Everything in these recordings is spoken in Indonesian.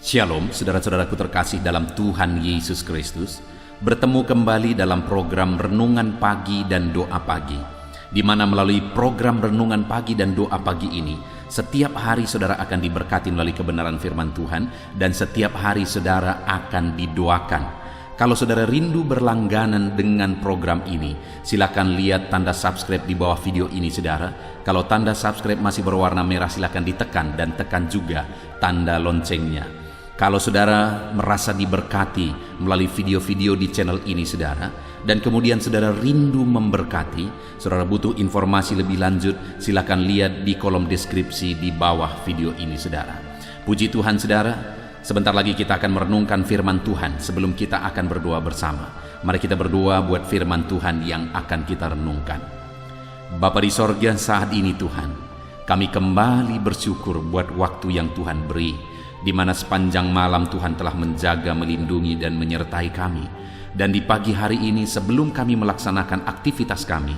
Shalom, saudara-saudaraku terkasih dalam Tuhan Yesus Kristus. Bertemu kembali dalam program Renungan Pagi dan Doa Pagi, di mana melalui program Renungan Pagi dan Doa Pagi ini, setiap hari saudara akan diberkati melalui kebenaran firman Tuhan, dan setiap hari saudara akan didoakan. Kalau saudara rindu berlangganan dengan program ini, silakan lihat tanda subscribe di bawah video ini saudara. Kalau tanda subscribe masih berwarna merah, silakan ditekan dan tekan juga tanda loncengnya. Kalau saudara merasa diberkati melalui video-video di channel ini saudara, dan kemudian saudara rindu memberkati, saudara butuh informasi lebih lanjut, silakan lihat di kolom deskripsi di bawah video ini saudara. Puji Tuhan saudara, sebentar lagi kita akan merenungkan firman Tuhan. Sebelum kita akan berdoa bersama, mari kita berdoa buat firman Tuhan yang akan kita renungkan. Bapa di sorga, saat ini Tuhan, kami kembali bersyukur buat waktu yang Tuhan beri, di mana sepanjang malam Tuhan telah menjaga, melindungi, dan menyertai kami. Dan di pagi hari ini sebelum kami melaksanakan aktivitas kami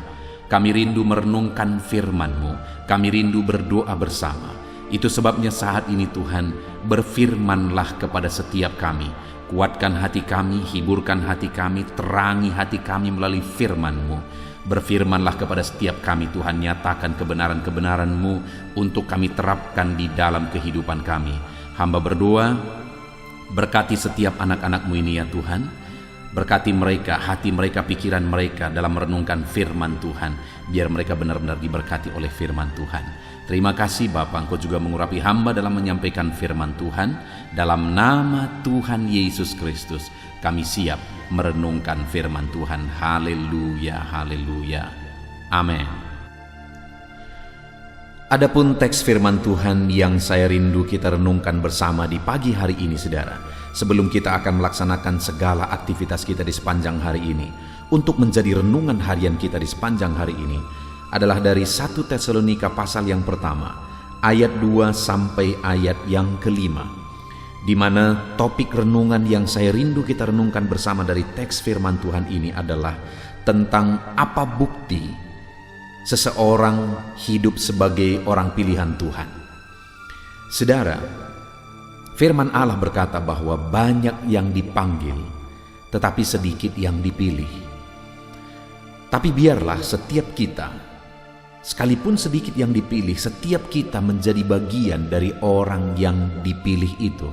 rindu merenungkan firman-Mu, kami rindu berdoa bersama. Itu sebabnya saat ini Tuhan, berfirmanlah kepada setiap kami. Kuatkan hati kami, hiburkan hati kami, terangi hati kami melalui firman-Mu. Berfirmanlah kepada setiap kami Tuhan, nyatakan kebenaran-kebenaran-Mu untuk kami terapkan di dalam kehidupan kami. Hamba berdoa, berkati setiap anak-anak-Mu ini ya Tuhan. Berkati mereka, hati mereka, pikiran mereka dalam merenungkan firman Tuhan. Biar mereka benar-benar diberkati oleh firman Tuhan. Terima kasih Bapa, Engkau juga mengurapi hamba dalam menyampaikan firman Tuhan. Dalam nama Tuhan Yesus Kristus, kami siap merenungkan firman Tuhan. Haleluya, haleluya. Amin. Adapun teks firman Tuhan yang saya rindu kita renungkan bersama di pagi hari ini saudara, sebelum kita akan melaksanakan segala aktivitas kita di sepanjang hari ini, untuk menjadi renungan harian kita di sepanjang hari ini, adalah dari 1 Tesalonika pasal yang pertama, ayat 2 sampai ayat yang kelima, di mana topik renungan yang saya rindu kita renungkan bersama dari teks firman Tuhan ini adalah tentang apa bukti seseorang hidup sebagai orang pilihan Tuhan. Saudara, firman Allah berkata bahwa banyak yang dipanggil, tetapi sedikit yang dipilih. Tapi biarlah setiap kita, sekalipun sedikit yang dipilih, setiap kita menjadi bagian dari orang yang dipilih itu.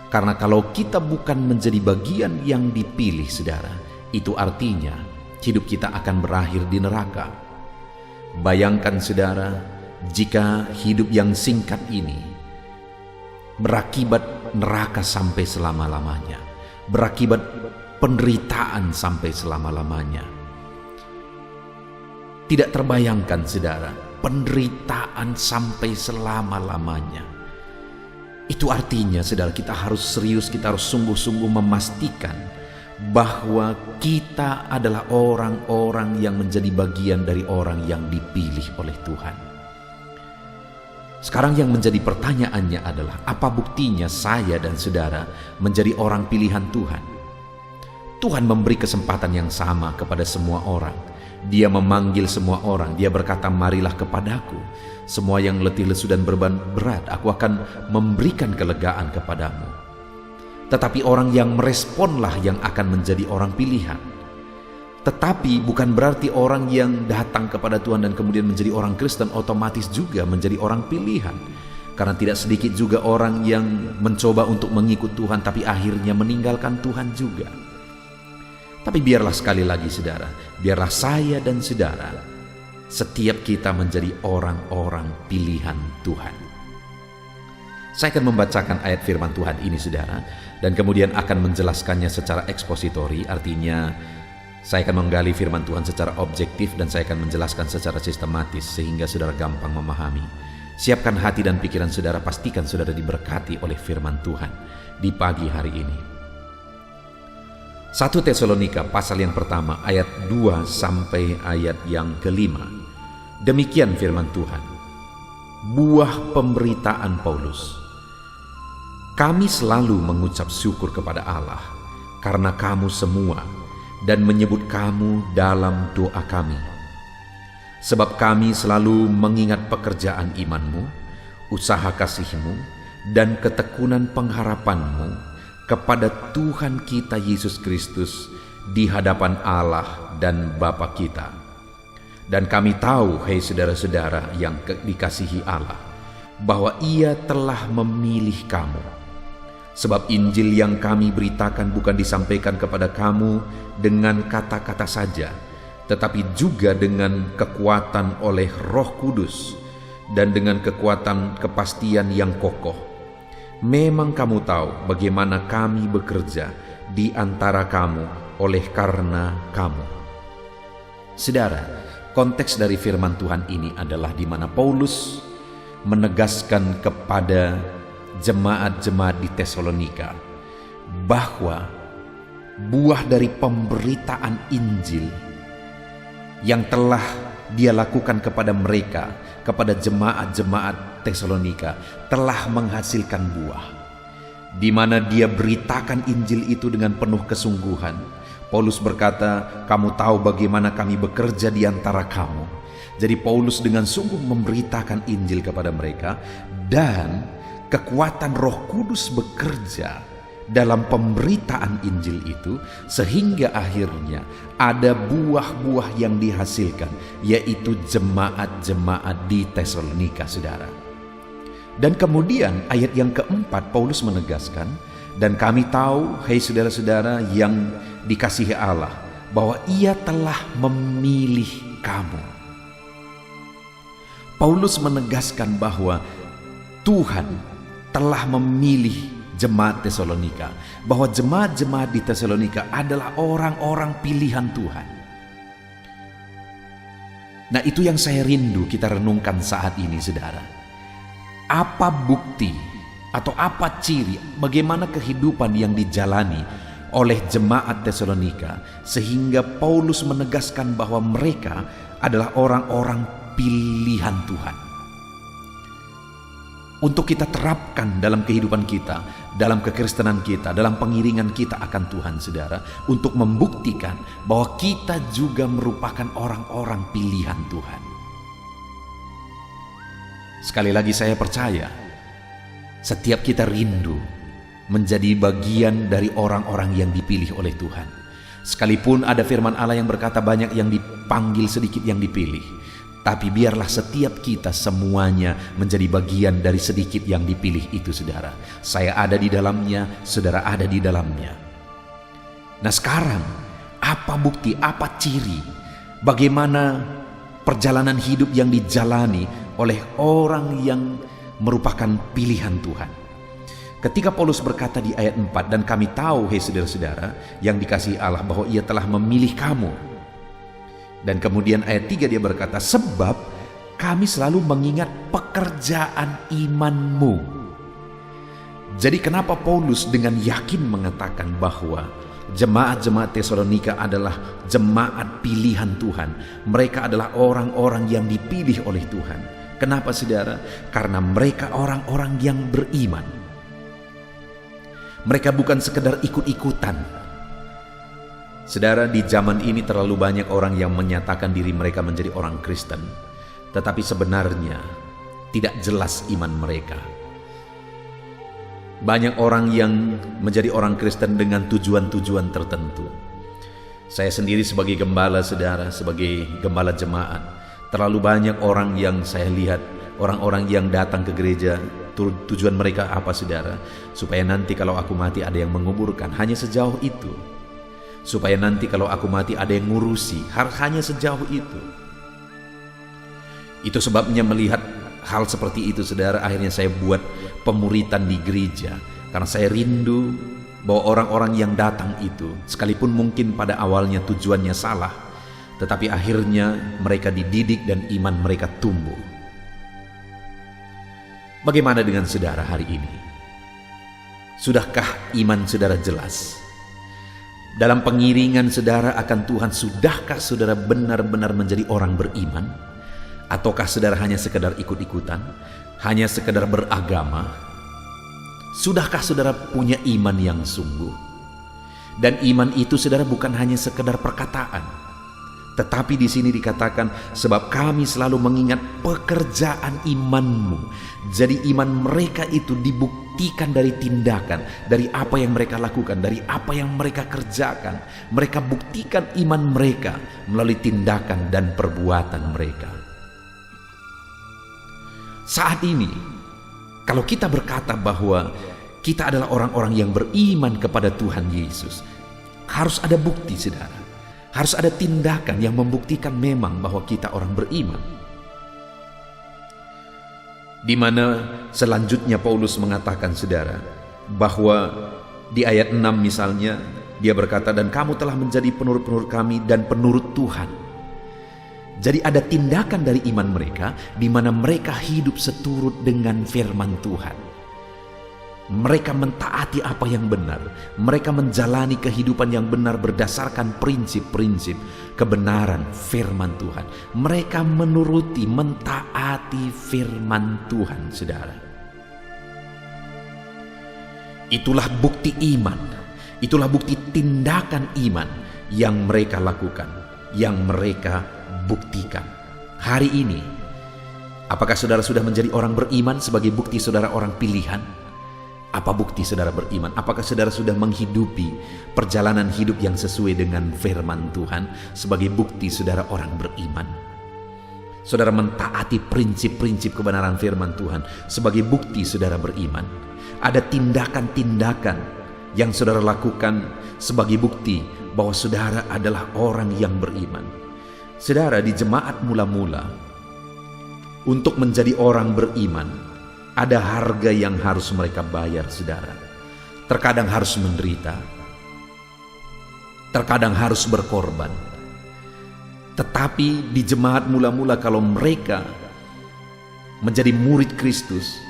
Karena kalau kita bukan menjadi bagian yang dipilih, saudara, itu artinya hidup kita akan berakhir di neraka. Bayangkan saudara, jika hidup yang singkat ini berakibat neraka sampai selama-lamanya, berakibat penderitaan sampai selama-lamanya. Tidak terbayangkan saudara, penderitaan sampai selama-lamanya. Itu artinya saudara, kita harus serius, kita harus sungguh-sungguh memastikan bahwa kita adalah orang-orang yang menjadi bagian dari orang yang dipilih oleh Tuhan. Sekarang yang menjadi pertanyaannya adalah, apa buktinya saya dan saudara menjadi orang pilihan Tuhan? Tuhan memberi kesempatan yang sama kepada semua orang. Dia memanggil semua orang. Dia berkata, marilah kepadaku, semua yang letih lesu dan beban berat, aku akan memberikan kelegaan kepadamu. Tetapi orang yang meresponlah yang akan menjadi orang pilihan. Tetapi bukan berarti orang yang datang kepada Tuhan dan kemudian menjadi orang Kristen otomatis juga menjadi orang pilihan. Karena tidak sedikit juga orang yang mencoba untuk mengikut Tuhan tapi akhirnya meninggalkan Tuhan juga. Tapi biarlah sekali lagi saudara, biarlah saya dan saudara, setiap kita menjadi orang-orang pilihan Tuhan. Saya akan membacakan ayat firman Tuhan ini saudara, dan kemudian akan menjelaskannya secara ekspositori. Artinya saya akan menggali firman Tuhan secara objektif dan saya akan menjelaskan secara sistematis sehingga saudara gampang memahami. Siapkan hati dan pikiran saudara, pastikan saudara diberkati oleh firman Tuhan di pagi hari ini. 1 Tesalonika pasal yang pertama ayat 2 sampai ayat yang kelima. Demikian firman Tuhan. Buah pemberitaan Paulus. Kami selalu mengucap syukur kepada Allah karena kamu semua dan menyebut kamu dalam doa kami. Sebab kami selalu mengingat pekerjaan imanmu, usaha kasihmu, dan ketekunan pengharapanmu kepada Tuhan kita Yesus Kristus di hadapan Allah dan Bapa kita. Dan kami tahu, hai saudara-saudara yang dikasihi Allah, bahwa Ia telah memilih kamu. Sebab Injil yang kami beritakan bukan disampaikan kepada kamu dengan kata-kata saja, tetapi juga dengan kekuatan oleh Roh Kudus dan dengan kekuatan kepastian yang kokoh. Memang kamu tahu bagaimana kami bekerja di antara kamu oleh karena kamu. Saudara, konteks dari firman Tuhan ini adalah di mana Paulus menegaskan kepada jemaat-jemaat di Tesalonika bahwa buah dari pemberitaan Injil yang telah dia lakukan kepada mereka, kepada jemaat-jemaat Tesalonika, telah menghasilkan buah. Di mana dia beritakan Injil itu dengan penuh kesungguhan. Paulus berkata, kamu tahu bagaimana kami bekerja di antara kamu. Jadi Paulus dengan sungguh memberitakan Injil kepada mereka, dan kekuatan Roh Kudus bekerja dalam pemberitaan Injil itu, sehingga akhirnya ada buah-buah yang dihasilkan, yaitu jemaat-jemaat di Tesalonika, saudara. Dan kemudian ayat yang keempat Paulus menegaskan, dan kami tahu, hai saudara-saudara yang dikasihi Allah, bahwa Ia telah memilih kamu. Paulus menegaskan bahwa Tuhan telah memilih jemaat Tesalonika, bahwa jemaat-jemaat di Tesalonika adalah orang-orang pilihan Tuhan. Nah, itu yang saya rindu kita renungkan saat ini, saudara. Apa bukti atau apa ciri bagaimana kehidupan yang dijalani oleh jemaat Tesalonika sehingga Paulus menegaskan bahwa mereka adalah orang-orang pilihan Tuhan? Untuk kita terapkan dalam kehidupan kita, dalam kekristenan kita, dalam pengiringan kita akan Tuhan, saudara, untuk membuktikan bahwa kita juga merupakan orang-orang pilihan Tuhan. Sekali lagi saya percaya, setiap kita rindu menjadi bagian dari orang-orang yang dipilih oleh Tuhan. Sekalipun ada firman Allah yang berkata banyak yang dipanggil, sedikit yang dipilih. Tapi biarlah setiap kita semuanya menjadi bagian dari sedikit yang dipilih itu, saudara. Saya ada di dalamnya, saudara ada di dalamnya. Nah, sekarang apa bukti, apa ciri, bagaimana perjalanan hidup yang dijalani oleh orang yang merupakan pilihan Tuhan? Ketika Paulus berkata di ayat 4, dan kami tahu, hai saudara-saudara yang dikasihi Allah, bahwa Ia telah memilih kamu. Dan kemudian ayat 3 dia berkata, sebab kami selalu mengingat pekerjaan imanmu. Jadi kenapa Paulus dengan yakin mengatakan bahwa jemaat-jemaat Tesalonika adalah jemaat pilihan Tuhan? Mereka adalah orang-orang yang dipilih oleh Tuhan. Kenapa, saudara? Karena mereka orang-orang yang beriman. Mereka bukan sekedar ikut-ikutan. Saudara, di zaman ini terlalu banyak orang yang menyatakan diri mereka menjadi orang Kristen, tetapi sebenarnya tidak jelas iman mereka. Banyak orang yang menjadi orang Kristen dengan tujuan-tujuan tertentu. Saya sendiri sebagai gembala, saudara, sebagai gembala jemaat, terlalu banyak orang yang saya lihat, orang-orang yang datang ke gereja, tujuan mereka apa, saudara? Supaya nanti kalau aku mati ada yang menguburkan, hanya sejauh itu. Supaya nanti kalau aku mati ada yang ngurusi, hanya sejauh itu. Itu sebabnya melihat hal seperti itu, saudara, akhirnya saya buat pemuritan di gereja. Karena saya rindu bahwa orang-orang yang datang itu, sekalipun mungkin pada awalnya tujuannya salah, tetapi akhirnya mereka dididik dan iman mereka tumbuh. Bagaimana dengan saudara hari ini? Sudahkah iman saudara jelas? Dalam pengiringan saudara akan Tuhan, sudahkah saudara benar-benar menjadi orang beriman? Ataukah saudara hanya sekedar ikut-ikutan? Hanya sekedar beragama? Sudahkah saudara punya iman yang sungguh? Dan iman itu, saudara, bukan hanya sekedar perkataan, Tetapi di sini dikatakan, sebab kami selalu mengingat pekerjaan imanmu. Jadi iman mereka itu dibuktikan dari tindakan, dari apa yang mereka lakukan, dari apa yang mereka kerjakan. Mereka buktikan iman mereka melalui tindakan dan perbuatan mereka. Saat ini, kalau kita berkata bahwa kita adalah orang-orang yang beriman kepada Tuhan Yesus, harus ada bukti, saudara. Harus ada tindakan yang membuktikan memang bahwa kita orang beriman. Di mana selanjutnya Paulus mengatakan, saudara, bahwa di ayat 6 misalnya, dia berkata, dan kamu telah menjadi penurut-penurut kami dan penurut Tuhan. Jadi ada tindakan dari iman mereka, di mana mereka hidup seturut dengan firman Tuhan. Mereka mentaati apa yang benar. Mereka menjalani kehidupan yang benar berdasarkan prinsip-prinsip kebenaran firman Tuhan. Mereka menuruti, mentaati firman Tuhan, saudara. Itulah bukti iman. Itulah bukti tindakan iman yang mereka lakukan, yang mereka buktikan. Hari ini, apakah saudara sudah menjadi orang beriman sebagai bukti saudara orang pilihan? Apa bukti saudara beriman? Apakah saudara sudah menghidupi perjalanan hidup yang sesuai dengan firman Tuhan sebagai bukti saudara orang beriman? Saudara mentaati prinsip-prinsip kebenaran firman Tuhan sebagai bukti saudara beriman. Ada tindakan-tindakan yang saudara lakukan sebagai bukti bahwa saudara adalah orang yang beriman. Saudara, di jemaat mula-mula, untuk menjadi orang beriman, ada harga yang harus mereka bayar, saudara. Terkadang harus menderita, terkadang harus berkorban. Tetapi di jemaat mula-mula, kalau mereka menjadi murid Kristus,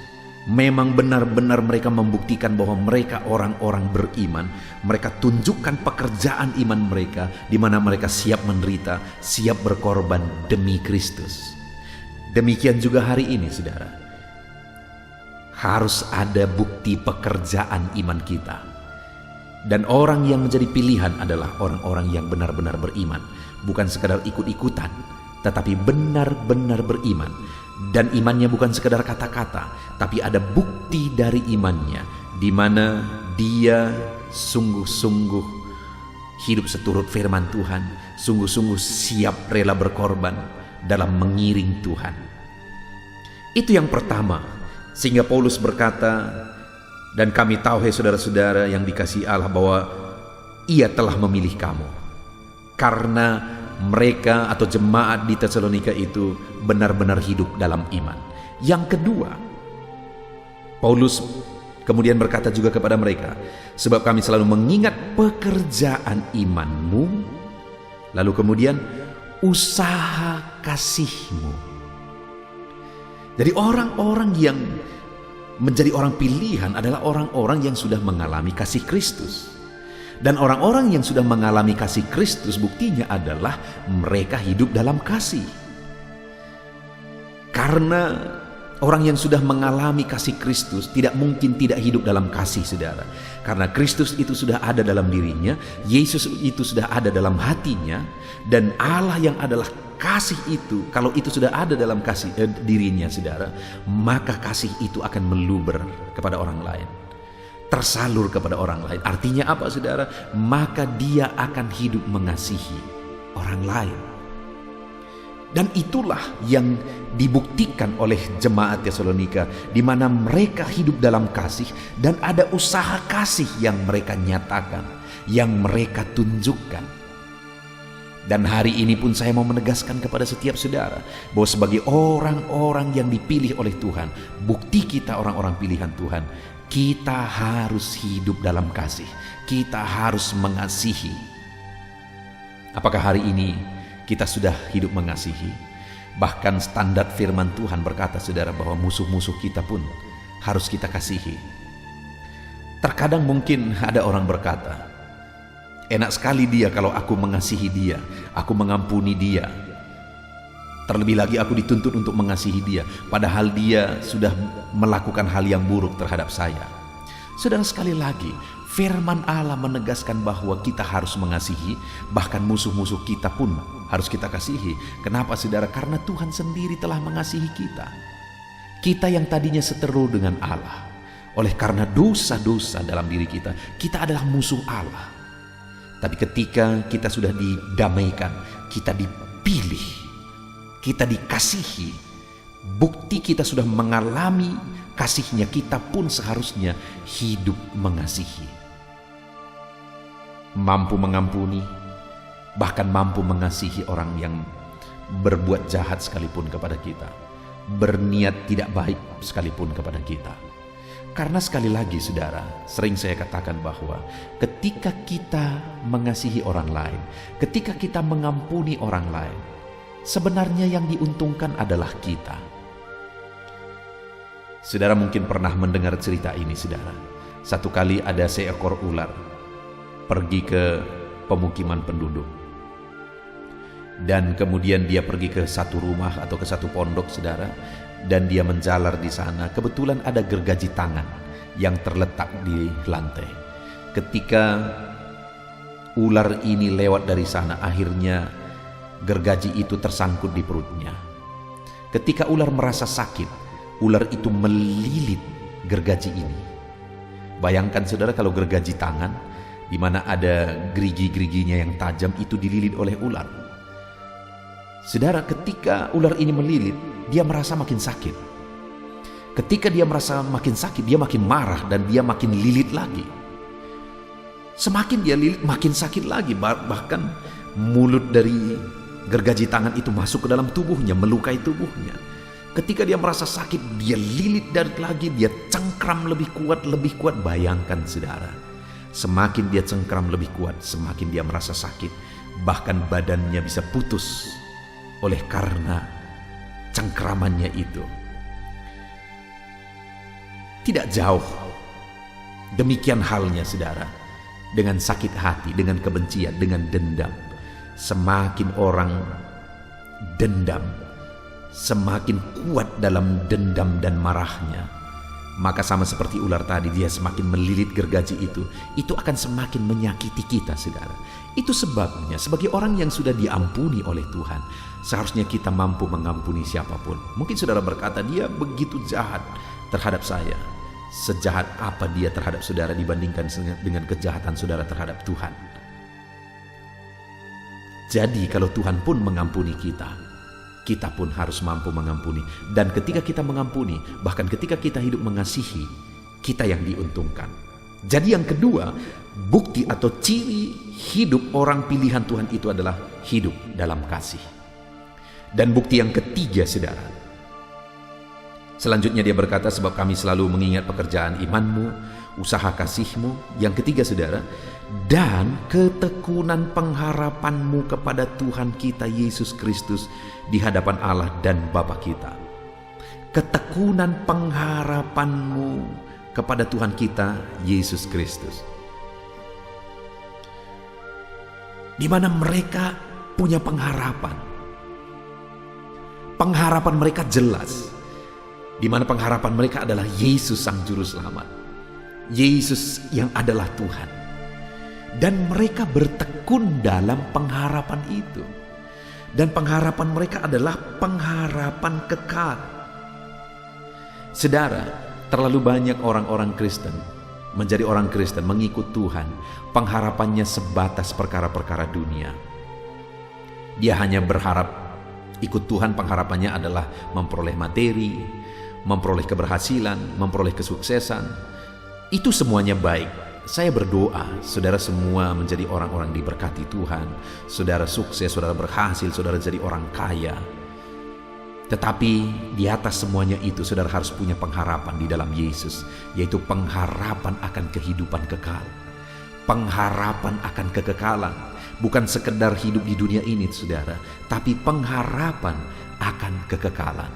memang benar-benar mereka membuktikan bahwa mereka orang-orang beriman. Mereka tunjukkan pekerjaan iman mereka, di mana mereka siap menderita, siap berkorban demi Kristus. Demikian juga hari ini, saudara. Harus ada bukti pekerjaan iman kita. Dan orang yang menjadi pilihan adalah orang-orang yang benar-benar beriman. Bukan sekadar ikut-ikutan, tetapi benar-benar beriman. Dan imannya bukan sekadar kata-kata, tapi ada bukti dari imannya, di mana dia sungguh-sungguh hidup seturut firman Tuhan, sungguh-sungguh siap rela berkorban dalam mengiring Tuhan. Itu yang pertama. Sehingga Paulus berkata, dan kami tahu, hai saudara-saudara yang dikasihi Allah, bahwa Ia telah memilih kamu. Karena mereka atau jemaat di Tesalonika itu benar-benar hidup dalam iman. Yang kedua, Paulus kemudian berkata juga kepada mereka, sebab kami selalu mengingat pekerjaan imanmu, lalu kemudian usaha kasihmu. Jadi orang-orang yang menjadi orang pilihan adalah orang-orang yang sudah mengalami kasih Kristus. Dan orang-orang yang sudah mengalami kasih Kristus, buktinya adalah mereka hidup dalam kasih. Karena orang yang sudah mengalami kasih Kristus tidak mungkin tidak hidup dalam kasih, saudara. Karena Kristus itu sudah ada dalam dirinya, Yesus itu sudah ada dalam hatinya, dan Allah yang adalah kasih itu, kalau itu sudah ada dalam kasih dirinya, saudara, maka kasih itu akan meluber kepada orang lain, tersalur kepada orang lain. Artinya apa, saudara? Maka dia akan hidup mengasihi orang lain. Dan itulah yang dibuktikan oleh jemaat Tesalonika, di mana mereka hidup dalam kasih dan ada usaha kasih yang mereka nyatakan, yang mereka tunjukkan. Dan hari ini pun saya mau menegaskan kepada setiap saudara bahwa sebagai orang-orang yang dipilih oleh Tuhan, bukti kita orang-orang pilihan Tuhan, kita harus hidup dalam kasih. Kita harus mengasihi. Apakah hari ini kita sudah hidup mengasihi? Bahkan standar firman Tuhan berkata, saudara, bahwa musuh-musuh kita pun harus kita kasihi. Terkadang mungkin ada orang berkata, enak sekali dia kalau aku mengasihi dia, aku mengampuni dia. Terlebih lagi aku dituntut untuk mengasihi dia, padahal dia sudah melakukan hal yang buruk terhadap saya. Saudara, sekali lagi, Firman Allah menegaskan bahwa kita harus mengasihi, bahkan musuh-musuh kita pun harus kita kasihi. Kenapa saudara? Karena Tuhan sendiri telah mengasihi kita. Kita yang tadinya seteru dengan Allah, oleh karena dosa-dosa dalam diri kita, kita adalah musuh Allah. Tapi ketika kita sudah didamaikan, kita dipilih, kita dikasihi, bukti kita sudah mengalami kasihnya, kita pun seharusnya hidup mengasihi. Mampu mengampuni, bahkan mampu mengasihi orang yang berbuat jahat sekalipun kepada kita, berniat tidak baik sekalipun kepada kita. Karena sekali lagi saudara, sering saya katakan bahwa ketika kita mengasihi orang lain, ketika kita mengampuni orang lain, sebenarnya yang diuntungkan adalah kita. Saudara mungkin pernah mendengar cerita ini saudara. Satu kali ada seekor ular pergi ke pemukiman penduduk. Dan kemudian dia pergi ke satu rumah atau ke satu pondok saudara. Dan dia menjalar di sana. Kebetulan ada gergaji tangan yang terletak di lantai. Ketika ular ini lewat dari sana, akhirnya gergaji itu tersangkut di perutnya. Ketika ular merasa sakit, ular itu melilit gergaji ini. Bayangkan saudara kalau gergaji tangan, di mana ada gerigi-geriginya yang tajam, itu dililit oleh ular. Saudara, ketika ular ini melilit, dia merasa makin sakit. Ketika dia merasa makin sakit, dia makin marah dan dia makin lilit lagi. Semakin dia lilit, makin sakit lagi. Bahkan mulut dari gergaji tangan itu masuk ke dalam tubuhnya, melukai tubuhnya. Ketika dia merasa sakit, dia lilit lagi, dia cengkram lebih kuat. Bayangkan saudara, semakin dia cengkram lebih kuat, semakin dia merasa sakit. Bahkan badannya bisa putus oleh karena cengkramannya itu. Tidak jauh demikian halnya saudara dengan sakit hati, dengan kebencian, dengan dendam. Semakin orang dendam, semakin kuat dalam dendam dan marahnya, maka sama seperti ular tadi, dia semakin melilit gergaji itu akan semakin menyakiti kita saudara. Itu sebabnya sebagai orang yang sudah diampuni oleh Tuhan, seharusnya kita mampu mengampuni siapapun. Mungkin saudara berkata, dia begitu jahat terhadap saya. Sejahat apa dia terhadap saudara dibandingkan dengan kejahatan saudara terhadap Tuhan? Jadi kalau Tuhan pun mengampuni kita, kita pun harus mampu mengampuni. Dan ketika kita mengampuni, bahkan ketika kita hidup mengasihi, kita yang diuntungkan. Jadi yang kedua, bukti atau ciri hidup orang pilihan Tuhan itu adalah hidup dalam kasih. Dan bukti yang ketiga saudara, selanjutnya dia berkata, sebab kami selalu mengingat pekerjaan imanmu, usaha kasihmu. Yang ketiga saudara, dan ketekunan pengharapanmu kepada Tuhan kita Yesus Kristus di hadapan Allah dan Bapa kita. Ketekunan pengharapanmu kepada Tuhan kita Yesus Kristus, di mana mereka punya pengharapan. Pengharapan mereka jelas, di mana pengharapan mereka adalah Yesus Sang Juru Selamat, Yesus yang adalah Tuhan. Dan mereka bertekun dalam pengharapan itu. Dan pengharapan mereka adalah pengharapan kekal. Saudara, terlalu banyak orang-orang Kristen menjadi orang Kristen, mengikut Tuhan, pengharapannya sebatas perkara-perkara dunia. Dia hanya berharap ikut Tuhan, pengharapannya adalah memperoleh materi, memperoleh keberhasilan, memperoleh kesuksesan. Itu semuanya baik. Saya berdoa saudara semua menjadi orang-orang diberkati Tuhan, saudara sukses, saudara berhasil, saudara jadi orang kaya. Tetapi di atas semuanya itu saudara harus punya pengharapan di dalam Yesus, yaitu pengharapan akan kehidupan kekal, pengharapan akan kekekalan. Bukan sekedar hidup di dunia ini saudara, tapi pengharapan akan kekekalan.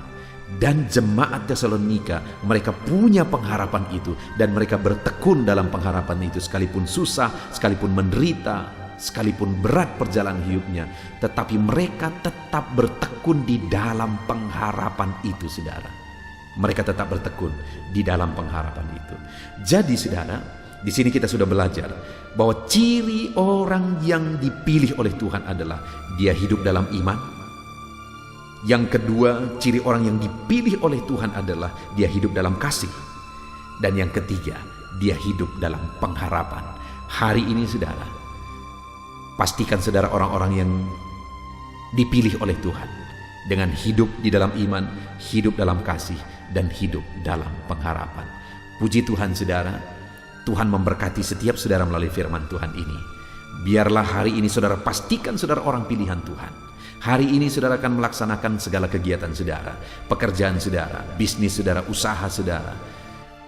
Dan jemaat Tesalonika, mereka punya pengharapan itu, dan mereka bertekun dalam pengharapan itu, sekalipun susah, sekalipun menderita, sekalipun berat perjalanan hidupnya, tetapi mereka tetap bertekun di dalam pengharapan itu saudara. Mereka tetap bertekun di dalam pengharapan itu. Jadi saudara, Di sini kita sudah belajar bahwa ciri orang yang dipilih oleh Tuhan adalah dia hidup dalam iman. Yang kedua, ciri orang yang dipilih oleh Tuhan adalah dia hidup dalam kasih. Dan yang ketiga, dia hidup dalam pengharapan. Hari ini saudara, pastikan saudara orang-orang yang dipilih oleh Tuhan dengan hidup di dalam iman, hidup dalam kasih, dan hidup dalam pengharapan. Puji Tuhan saudara, Tuhan memberkati setiap saudara melalui firman Tuhan ini. Biarlah hari ini saudara pastikan saudara orang pilihan Tuhan. Hari ini saudara akan melaksanakan segala kegiatan saudara, pekerjaan saudara, bisnis saudara, usaha saudara.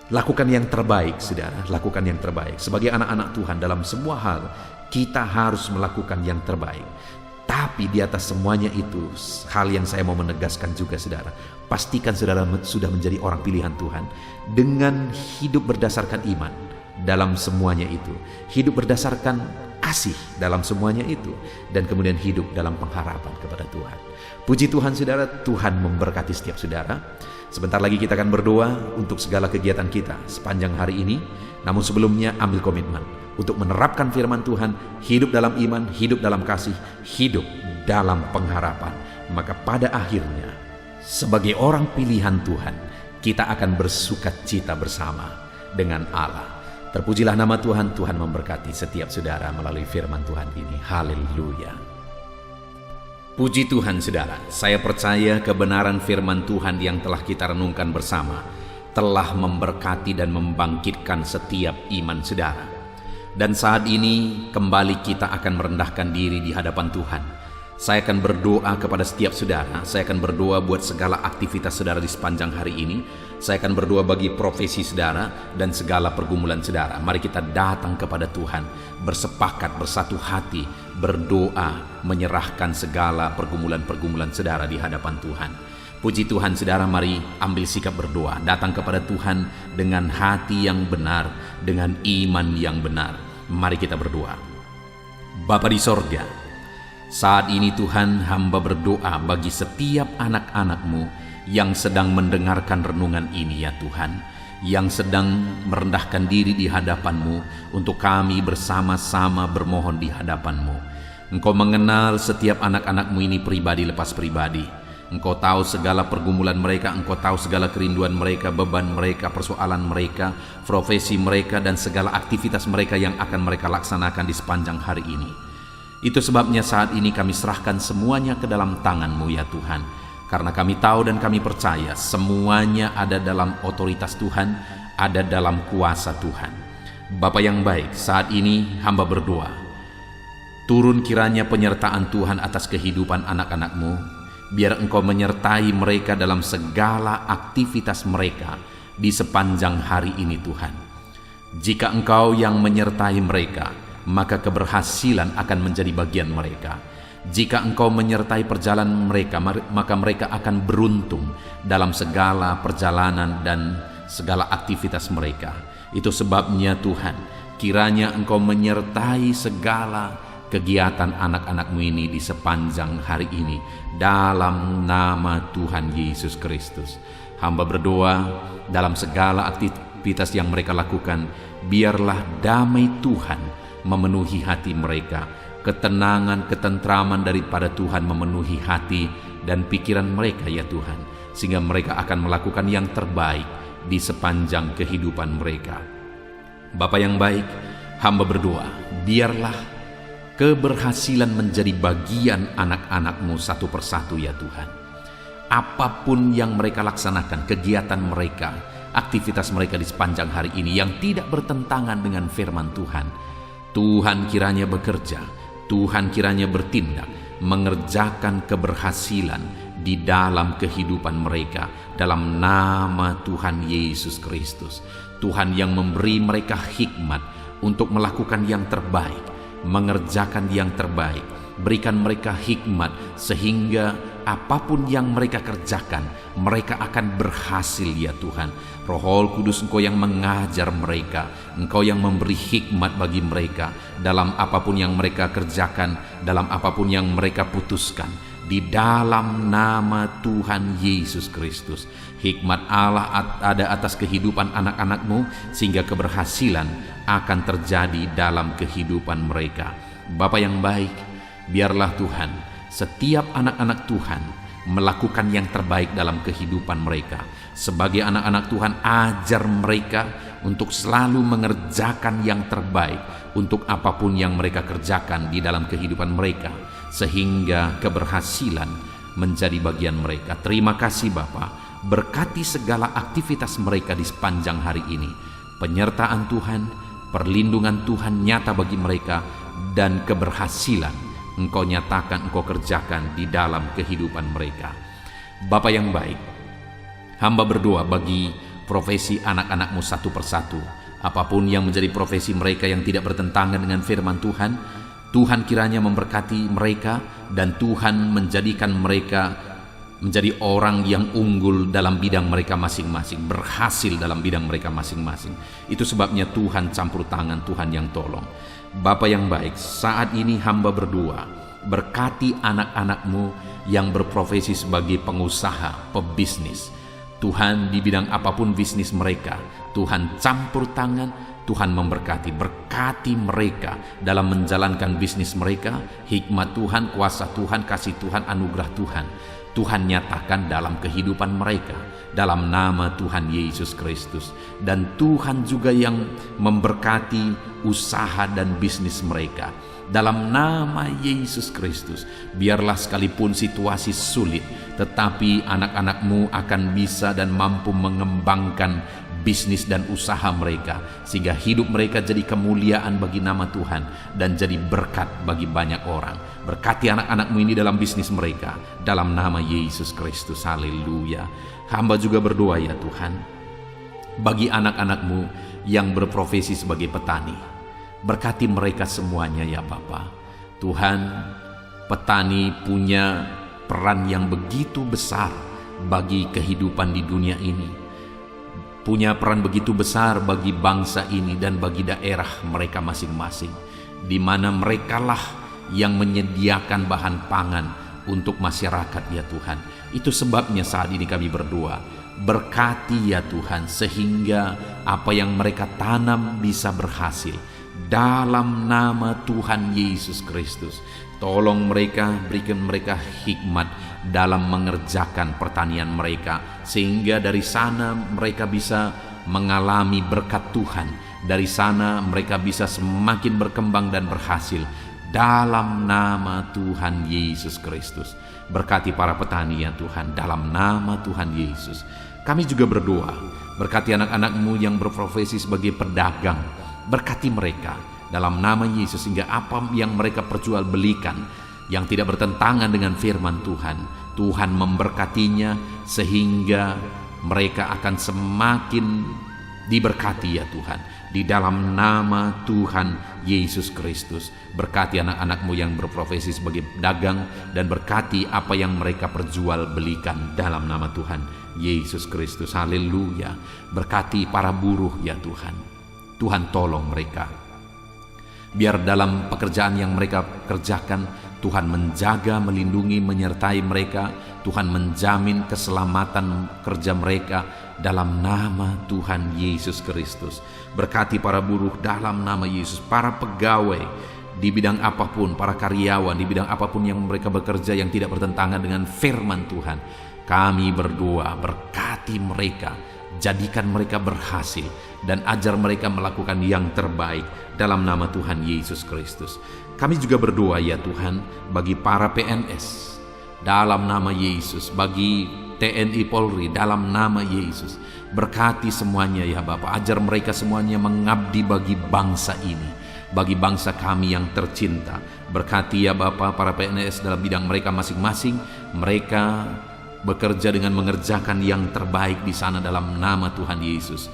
Lakukan yang terbaik saudara, lakukan yang terbaik. Sebagai anak-anak Tuhan dalam semua hal, kita harus melakukan yang terbaik. Tapi di atas semuanya itu, hal yang saya mau menegaskan juga saudara, pastikan saudara sudah menjadi orang pilihan Tuhan dengan hidup berdasarkan iman dalam semuanya itu, hidup berdasarkan kasih dalam semuanya itu, dan kemudian hidup dalam pengharapan kepada Tuhan. Puji Tuhan saudara, Tuhan memberkati setiap saudara. Sebentar lagi kita akan berdoa untuk segala kegiatan kita sepanjang hari ini. Namun sebelumnya ambil komitmen untuk menerapkan firman Tuhan, hidup dalam iman, hidup dalam kasih, hidup dalam pengharapan. Maka pada akhirnya sebagai orang pilihan Tuhan, kita akan bersukacita bersama dengan Allah. Terpujilah nama Tuhan. Tuhan memberkati setiap saudara melalui firman Tuhan ini. Haleluya. Puji Tuhan saudara, saya percaya kebenaran firman Tuhan yang telah kita renungkan bersama telah memberkati dan membangkitkan setiap iman saudara. Dan saat ini kembali kita akan merendahkan diri di hadapan Tuhan. Saya akan berdoa kepada setiap saudara. Saya akan berdoa buat segala aktivitas saudara di sepanjang hari ini. Saya akan berdoa bagi profesi saudara dan segala pergumulan saudara. Mari kita datang kepada Tuhan, bersepakat, bersatu hati, berdoa, menyerahkan segala pergumulan-pergumulan saudara di hadapan Tuhan. Puji Tuhan saudara, mari ambil sikap berdoa. Datang kepada Tuhan dengan hati yang benar, dengan iman yang benar. Mari kita berdoa. Bapa di sorga, saat ini Tuhan, hamba berdoa bagi setiap anak-anak-Mu yang sedang mendengarkan renungan ini ya Tuhan, yang sedang merendahkan diri di hadapan-Mu untuk kami bersama-sama bermohon di hadapan-Mu. Engkau mengenal setiap anak-anak-Mu ini pribadi lepas pribadi. Engkau tahu segala pergumulan mereka, Engkau tahu segala kerinduan mereka, beban mereka, persoalan mereka, profesi mereka, dan segala aktivitas mereka yang akan mereka laksanakan di sepanjang hari ini. Itu sebabnya saat ini kami serahkan semuanya ke dalam tangan-Mu ya Tuhan. Karena kami tahu dan kami percaya semuanya ada dalam otoritas Tuhan, ada dalam kuasa Tuhan. Bapa yang baik, saat ini hamba berdoa. Turun kiranya penyertaan Tuhan atas kehidupan anak-anak-Mu. Biar Engkau menyertai mereka dalam segala aktivitas mereka di sepanjang hari ini Tuhan. Jika Engkau yang menyertai mereka, maka keberhasilan akan menjadi bagian mereka. Jika Engkau menyertai perjalanan mereka, maka mereka akan beruntung dalam segala perjalanan dan segala aktivitas mereka. Itu sebabnya Tuhan, kiranya Engkau menyertai segala kegiatan anak-anak-Mu ini di sepanjang hari ini. Dalam nama Tuhan Yesus Kristus, hamba berdoa dalam segala aktivitas yang mereka lakukan, biarlah damai Tuhan memenuhi hati mereka. Ketenangan, ketentraman daripada Tuhan memenuhi hati dan pikiran mereka ya Tuhan, sehingga mereka akan melakukan yang terbaik di sepanjang kehidupan mereka. Bapa yang baik, hamba berdoa, biarlah keberhasilan menjadi bagian anak-anak-Mu satu persatu ya Tuhan. Apapun yang mereka laksanakan, kegiatan mereka, aktivitas mereka di sepanjang hari ini yang tidak bertentangan dengan firman Tuhan, Tuhan kiranya bekerja, Tuhan kiranya bertindak, mengerjakan keberhasilan di dalam kehidupan mereka dalam nama Tuhan Yesus Kristus. Tuhan yang memberi mereka hikmat untuk melakukan yang terbaik, mengerjakan yang terbaik. Berikan mereka hikmat sehingga apapun yang mereka kerjakan, mereka akan berhasil ya Tuhan. Roh Kudus, Engkau yang mengajar mereka, Engkau yang memberi hikmat bagi mereka dalam apapun yang mereka kerjakan, dalam apapun yang mereka putuskan. Di dalam nama Tuhan Yesus Kristus, Hikmat Allah ada atas kehidupan anak-anak-Mu, sehingga keberhasilan akan terjadi dalam kehidupan mereka. Bapa yang baik, biarlah Tuhan, setiap anak-anak Tuhan melakukan yang terbaik dalam kehidupan mereka. Sebagai anak-anak Tuhan, ajar mereka untuk selalu mengerjakan yang terbaik untuk apapun yang mereka kerjakan di dalam kehidupan mereka, sehingga keberhasilan menjadi bagian mereka. Terima kasih Bapa. Berkati segala aktivitas mereka di sepanjang hari ini. Penyertaan Tuhan, perlindungan Tuhan nyata bagi mereka, dan keberhasilan Engkau nyatakan, Engkau kerjakan di dalam kehidupan mereka. Bapa yang baik, hamba berdoa bagi profesi anak-anak-Mu satu persatu. Apapun yang menjadi profesi mereka yang tidak bertentangan dengan firman Tuhan, Tuhan kiranya memberkati mereka, dan Tuhan menjadikan mereka menjadi orang yang unggul dalam bidang mereka masing-masing, berhasil dalam bidang mereka masing-masing. Itu sebabnya Tuhan campur tangan, Tuhan yang tolong. Bapa yang baik, saat ini hamba berdoa, berkati anak-anak-Mu yang berprofesi sebagai pengusaha, pebisnis. Tuhan, di bidang apapun bisnis mereka, Tuhan campur tangan, Tuhan memberkati. Berkati mereka dalam menjalankan bisnis mereka. Hikmat Tuhan, kuasa Tuhan, kasih Tuhan, anugerah Tuhan, Tuhan nyatakan dalam kehidupan mereka, dalam nama Tuhan Yesus Kristus. Dan Tuhan juga yang memberkati usaha dan bisnis mereka, dalam nama Yesus Kristus. Biarlah sekalipun situasi sulit, tetapi anak-anak-Mu akan bisa dan mampu mengembangkan bisnis dan usaha mereka, sehingga hidup mereka jadi kemuliaan bagi nama Tuhan dan jadi berkat bagi banyak orang. Berkati anak-anak-Mu ini dalam bisnis mereka, dalam nama Yesus Kristus. Haleluya. Hamba juga berdoa ya Tuhan, bagi anak-anak-Mu yang berprofesi sebagai petani. Berkati mereka semuanya ya Bapa. Tuhan, petani punya peran yang begitu besar bagi kehidupan di dunia ini, punya peran begitu besar bagi bangsa ini dan bagi daerah mereka masing-masing, di mana merekalah yang menyediakan bahan pangan untuk masyarakat ya Tuhan. Itu sebabnya saat ini kami berdoa, berkati ya Tuhan, sehingga apa yang mereka tanam bisa berhasil dalam nama Tuhan Yesus Kristus. Tolong mereka, berikan mereka hikmat dalam mengerjakan pertanian mereka, sehingga dari sana mereka bisa mengalami berkat Tuhan. Dari sana mereka bisa semakin berkembang dan berhasil dalam nama Tuhan Yesus Kristus. Berkati para petani ya Tuhan, dalam nama Tuhan Yesus. Kami juga berdoa, berkati anak-anak-Mu yang berprofesi sebagai pedagang. Berkati mereka dalam nama Yesus, sehingga apa yang mereka perjualbelikan yang tidak bertentangan dengan firman Tuhan, Tuhan memberkatinya, sehingga mereka akan semakin diberkati ya Tuhan, di dalam nama Tuhan Yesus Kristus. Berkati anak-anak-Mu yang berprofesi sebagai pedagang, dan berkati apa yang mereka perjualbelikan dalam nama Tuhan Yesus Kristus. Haleluya. Berkati para buruh ya Tuhan. Tuhan tolong mereka, biar dalam pekerjaan yang mereka kerjakan, Tuhan menjaga, melindungi, menyertai mereka. Tuhan menjamin keselamatan kerja mereka dalam nama Tuhan Yesus Kristus. Berkati para buruh dalam nama Yesus, para pegawai di bidang apapun, para karyawan di bidang apapun yang mereka bekerja yang tidak bertentangan dengan firman Tuhan. Kami berdoa, berkati mereka, jadikan mereka berhasil, dan ajar mereka melakukan yang terbaik dalam nama Tuhan Yesus Kristus. Kami juga berdoa ya Tuhan, bagi para PNS dalam nama Yesus, bagi TNI Polri dalam nama Yesus. Berkati semuanya ya Bapa, ajar mereka semuanya mengabdi bagi bangsa ini, bagi bangsa kami yang tercinta. Berkati ya Bapa para PNS dalam bidang mereka masing-masing. Mereka bekerja dengan mengerjakan yang terbaik di sana dalam nama Tuhan Yesus.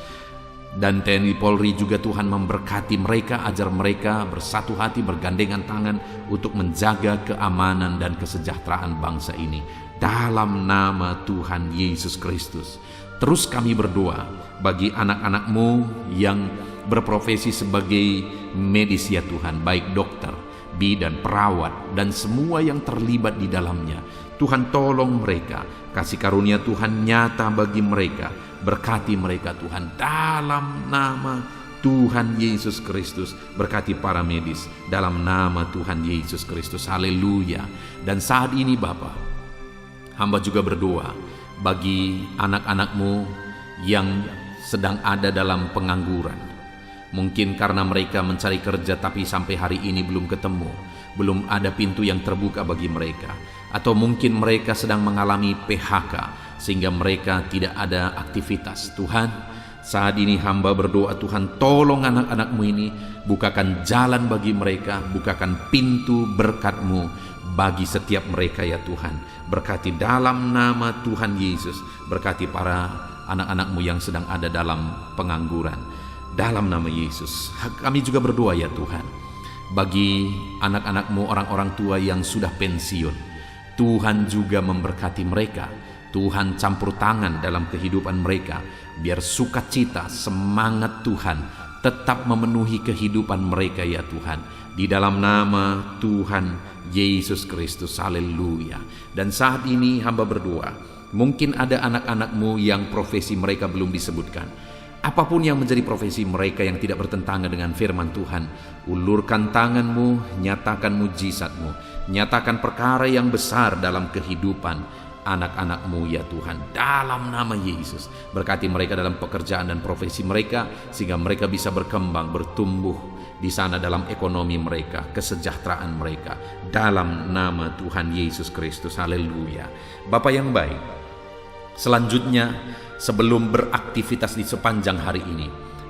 Dan TNI Polri juga Tuhan memberkati mereka, ajar mereka bersatu hati, bergandengan tangan untuk menjaga keamanan dan kesejahteraan bangsa ini dalam nama Tuhan Yesus Kristus. Terus kami berdoa bagi anak-anak-Mu yang berprofesi sebagai medis ya Tuhan, baik dokter, bidan, perawat, dan semua yang terlibat di dalamnya. Tuhan tolong mereka, kasih karunia Tuhan nyata bagi mereka, berkati mereka Tuhan dalam nama Tuhan Yesus Kristus. Berkati para medis dalam nama Tuhan Yesus Kristus. Haleluya. Dan saat ini Bapa, hamba juga berdoa bagi anak-anak-Mu yang sedang ada dalam pengangguran. Mungkin karena mereka mencari kerja tapi sampai hari ini belum ketemu, belum ada pintu yang terbuka bagi mereka. Atau mungkin mereka sedang mengalami PHK sehingga mereka tidak ada aktivitas. Tuhan, saat ini hamba berdoa, Tuhan tolong anak-anak-Mu ini, bukakan jalan bagi mereka, bukakan pintu berkat-Mu bagi setiap mereka ya Tuhan. Berkati dalam nama Tuhan Yesus, berkati para anak-anak-Mu yang sedang ada dalam pengangguran. Dalam nama Yesus, kami juga berdoa ya Tuhan, bagi anak-anak-Mu, orang-orang tua yang sudah pensiun. Tuhan juga memberkati mereka. Tuhan campur tangan dalam kehidupan mereka, biar sukacita, semangat Tuhan tetap memenuhi kehidupan mereka ya Tuhan. Di dalam nama Tuhan Yesus Kristus, haleluya. Dan saat ini hamba berdoa, mungkin ada anak-anak-Mu yang profesi mereka belum disebutkan. Apapun yang menjadi profesi mereka yang tidak bertentangan dengan firman Tuhan, ulurkan tangan-Mu, nyatakan mujizat-Mu, nyatakan perkara yang besar dalam kehidupan anak-anak-Mu ya Tuhan, dalam nama Yesus. Berkati mereka dalam pekerjaan dan profesi mereka, sehingga mereka bisa berkembang, bertumbuh di sana dalam ekonomi mereka, kesejahteraan mereka, dalam nama Tuhan Yesus Kristus, haleluya. Bapa yang baik, selanjutnya sebelum beraktivitas di sepanjang hari ini,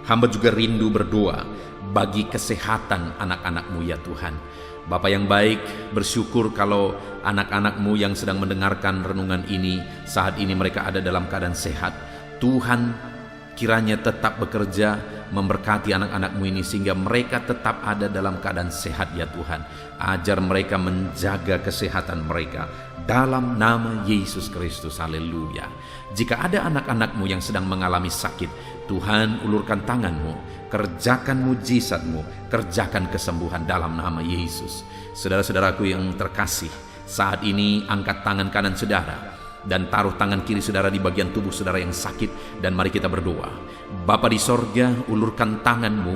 hamba juga rindu berdoa bagi kesehatan anak-anak-Mu ya Tuhan. Bapa yang baik, bersyukur kalau anak-anak-Mu yang sedang mendengarkan renungan ini, saat ini mereka ada dalam keadaan sehat. Tuhan kiranya tetap bekerja memberkati anak-anak-Mu ini sehingga mereka tetap ada dalam keadaan sehat ya Tuhan. Ajar mereka menjaga kesehatan mereka dalam nama Yesus Kristus, haleluya. Jika ada anak-anak-Mu yang sedang mengalami sakit, Tuhan ulurkan tangan-Mu, kerjakan mujizat-Mu, kerjakan kesembuhan dalam nama Yesus. Saudara-saudaraku yang terkasih, saat ini angkat tangan kanan saudara dan taruh tangan kiri saudara di bagian tubuh saudara yang sakit, dan mari kita berdoa. Bapa di sorga, ulurkan tangan-Mu,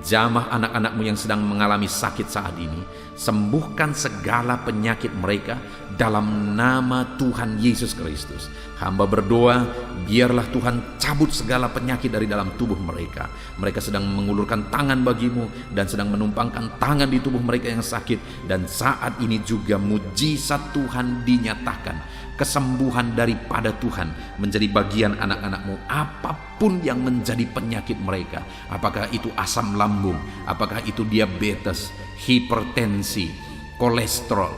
jamah anak-anak-Mu yang sedang mengalami sakit saat ini, sembuhkan segala penyakit mereka dalam nama Tuhan Yesus Kristus. Hamba berdoa, biarlah Tuhan cabut segala penyakit dari dalam tubuh mereka. Mereka sedang mengulurkan tangan bagi-Mu dan sedang menumpangkan tangan di tubuh mereka yang sakit, dan saat ini juga mujizat Tuhan dinyatakan. Kesembuhan daripada Tuhan menjadi bagian anak-anak-Mu. Apapun yang menjadi penyakit mereka, apakah itu asam lambung, apakah itu diabetes, hipertensi, kolesterol,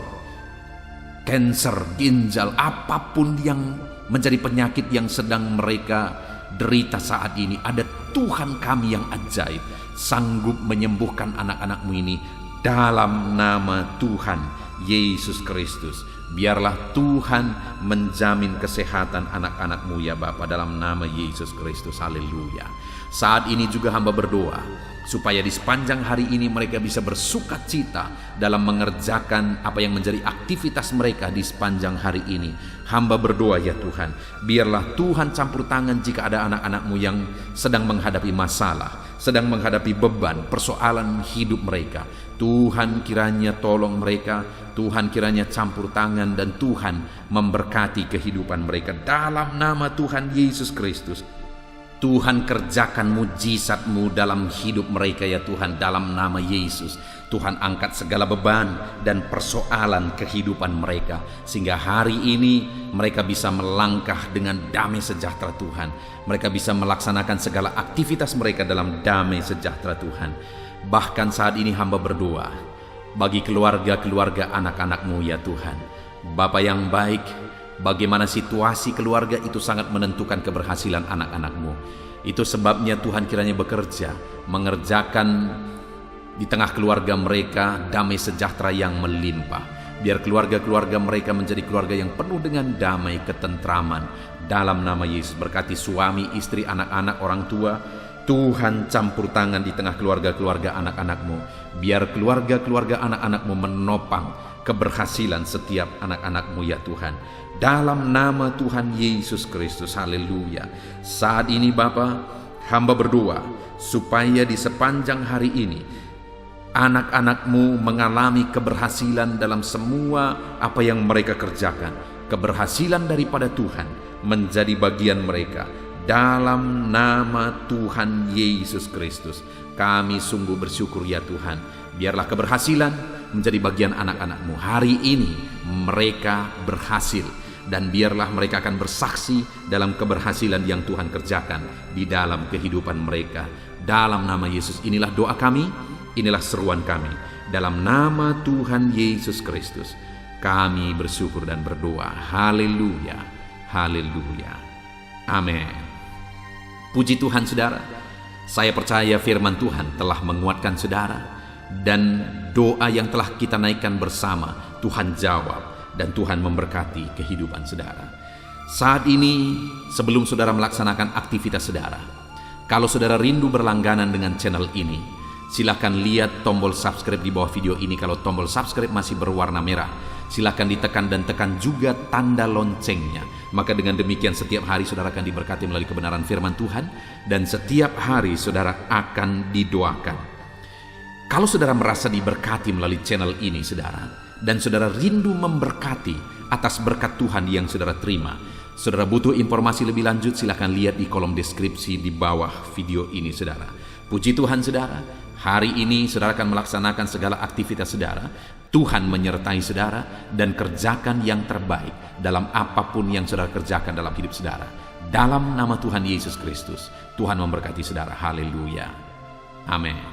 kanker ginjal, apapun yang menjadi penyakit yang sedang mereka derita saat ini, ada Tuhan kami yang ajaib sanggup menyembuhkan anak-anak-Mu ini dalam nama Tuhan Yesus Kristus. Biarlah Tuhan menjamin kesehatan anak-anak-Mu ya Bapa, dalam nama Yesus Kristus, haleluya. Saat ini juga hamba berdoa supaya di sepanjang hari ini mereka bisa bersukacita dalam mengerjakan apa yang menjadi aktivitas mereka di sepanjang hari ini. Hamba berdoa ya Tuhan, biarlah Tuhan campur tangan jika ada anak-anak-Mu yang sedang menghadapi masalah, sedang menghadapi beban, persoalan hidup mereka. Tuhan kiranya tolong mereka, Tuhan kiranya campur tangan, dan Tuhan memberkati kehidupan mereka dalam nama Tuhan Yesus Kristus. Tuhan kerjakan mujizat-Mu dalam hidup mereka ya Tuhan, dalam nama Yesus. Tuhan angkat segala beban dan persoalan kehidupan mereka, sehingga hari ini mereka bisa melangkah dengan damai sejahtera Tuhan. Mereka bisa melaksanakan segala aktivitas mereka dalam damai sejahtera Tuhan. Bahkan saat ini hamba berdoa bagi keluarga-keluarga anak-anak-Mu ya Tuhan. Bapa yang baik, bagaimana situasi keluarga itu sangat menentukan keberhasilan anak-anak-Mu. Itu sebabnya Tuhan kiranya bekerja, mengerjakan di tengah keluarga mereka damai sejahtera yang melimpah. Biar keluarga-keluarga mereka menjadi keluarga yang penuh dengan damai, ketentraman. Dalam nama Yesus, berkati suami, istri, anak-anak, orang tua. Tuhan campur tangan di tengah keluarga-keluarga anak-anak-Mu. Biar keluarga-keluarga anak-anak-Mu menopang keberhasilan setiap anak-anak-Mu ya Tuhan. Dalam nama Tuhan Yesus Kristus, haleluya. Saat ini Bapa, hamba berdoa supaya di sepanjang hari ini anak-anak-Mu mengalami keberhasilan dalam semua apa yang mereka kerjakan. Keberhasilan daripada Tuhan menjadi bagian mereka. Dalam nama Tuhan Yesus Kristus, kami sungguh bersyukur ya Tuhan. Biarlah keberhasilan menjadi bagian anak-anak-Mu. Hari ini mereka berhasil, dan biarlah mereka akan bersaksi dalam keberhasilan yang Tuhan kerjakan di dalam kehidupan mereka. Dalam nama Yesus, inilah doa kami, inilah seruan kami. Dalam nama Tuhan Yesus Kristus, kami bersyukur dan berdoa. Haleluya, haleluya, amin. Puji Tuhan saudara, saya percaya firman Tuhan telah menguatkan saudara, dan doa yang telah kita naikkan bersama Tuhan jawab, dan Tuhan memberkati kehidupan saudara. Saat ini sebelum saudara melaksanakan aktivitas saudara, kalau saudara rindu berlangganan dengan channel ini, silakan lihat tombol subscribe di bawah video ini. Kalau tombol subscribe masih berwarna merah, silakan ditekan dan tekan juga tanda loncengnya. Maka dengan demikian setiap hari saudara akan diberkati melalui kebenaran firman Tuhan, dan setiap hari saudara akan didoakan. Kalau saudara merasa diberkati melalui channel ini saudara, dan saudara rindu memberkati atas berkat Tuhan yang saudara terima, saudara butuh informasi lebih lanjut, silakan lihat di kolom deskripsi di bawah video ini saudara. Puji Tuhan saudara, hari ini saudara akan melaksanakan segala aktivitas saudara. Tuhan menyertai saudara, dan kerjakan yang terbaik dalam apapun yang saudara kerjakan dalam hidup saudara. Dalam nama Tuhan Yesus Kristus, Tuhan memberkati saudara. Haleluya, amin.